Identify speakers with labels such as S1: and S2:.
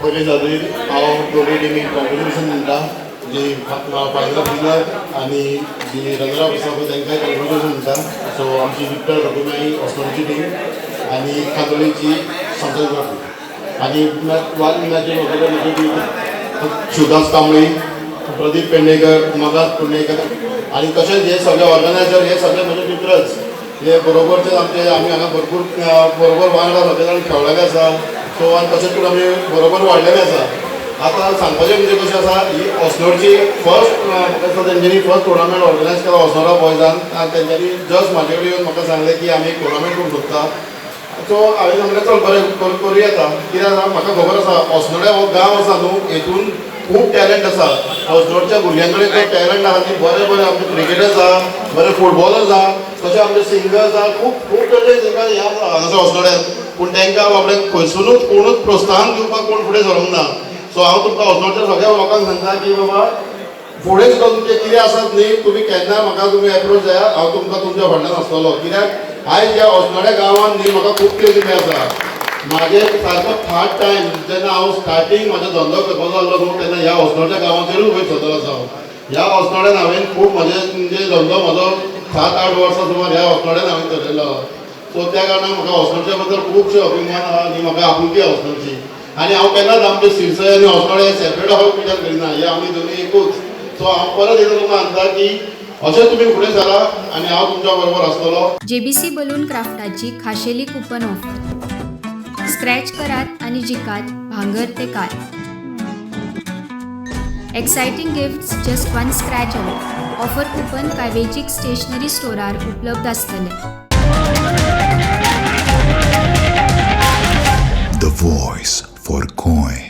S1: पयले खातीर हांव दोनी टिमी कॉन्ग्रेच्युलेशन म्हणटा जी फायनल विनर आनी जी रनर अप आसा पळय तांकांय कॉन्ग्रेच्युलेशन म्हणटा. सो आमची विक्टर रघुनाई ऑस्ट्रेलियाची टीम आनी कांदोळीची संतोष बाबू आनी वाल मॅचेर वगैरे म्हजी टीम शिवदास कांबळी, प्रदीप पेडणेकर, मगात कुंडेकर आनी तशेंच हे सगळे ऑर्गनायझर हे सगळे म्हजे मित्रच हे बरोबरचे आमचे आमी हांगा भरपूर बरोबर वांगडा सगळे जाण खेळलेले आसा. सो आनी तशेंच करून आमी बरोबर वाडलेले आसा. आतां सांगपाचें म्हणजे कशें आसा ही ऑस्नोडची फर्स्ट म्हाका दिसता तेंच्यांनी फर्स्ट टुर्नामेंट ऑर्गनायज केला ऑस्नोडा बॉयजान आनी तेंच्यांनी जस्ट म्हाजे कडेन येवन म्हाका सांगलें की आमी एक टुर्नामेंट करूंक सोदता. सो हांवें सांगलें चल बरें करूं येता कित्याक म्हाका खबर आसा ऑस्नोड्या हो गांव आसा न्हू हेतून खूब टॅलंट आसा. ऑस्नोडच्या भुरग्यां कडेन जो टॅलंट आसा ती बरे बरे आमचे क्रिकेटर्स आहा, बरे फुटबॉलर्स आहा, तशें आमचे सिंगर्स आहा, खूब तरेचे सिंगर हे आसा हांगासर ऑस्नोड्यात. पूण तांकां बाबडे खंयसरूच कोणूच प्रोत्साहन दिवपाक कोण फुडें सरूंक ना. सो हांव तुमकां ऑस्नोडच्या सगळ्या लोकांक सांगता की बाबा फुडें सुद्दां तुमचें कितें आसत न्ही तुमी केन्ना म्हाका तुमी एप्रोच जाय हांव तुमकां तुमच्या फाटल्यान आसतलो. कित्याक आयज ह्या ऑस्नोड्या गांवांत न्ही म्हाका खूब कितें कितें आसा. म्हाजे सारको थार्ड टायम जेन्ना हांव स्टार्टींग म्हाजो धंदो करपाक लागलो न्हू तेन्ना ह्या ऑस्नोडच्या गांवांचेरूच वयर सरलो आसा हांव. ह्या ऑस्नोड्यान हांवें खूब म्हजे म्हणजे धंदो म्हजो 7-8 वर्सां सुमार ह्या ऑस्नोड्यान हांवें चलयलो आहा. सो त्या कारणान म्हाका ऑस्नोडच्या बद्दल खुबशे अभिमान आहा आनी म्हाका आपुलकी आहा ऑस्नोडची. आनी हांव केन्नाच आमचे सिरसय आनी ऑस्नोडे सेपरेट हांव विचार करिना हे आमी दोनी एकूच. सो हांव परत एकदां तुमकां सांगता की अशें तुमी फुडें सरा आनी हांव तुमच्या बरोबर आसतलो.
S2: JBC बलून क्राफ्टाची खाशेली कुपन ऑफर. स्क्रॅच करात आणि जिकात भांगर ते car. Exciting gifts just one scratch away. Offer coupon कावेजीक स्टेशनरी स्टोरार उपलब्ध आसतले.
S3: The voice for coin.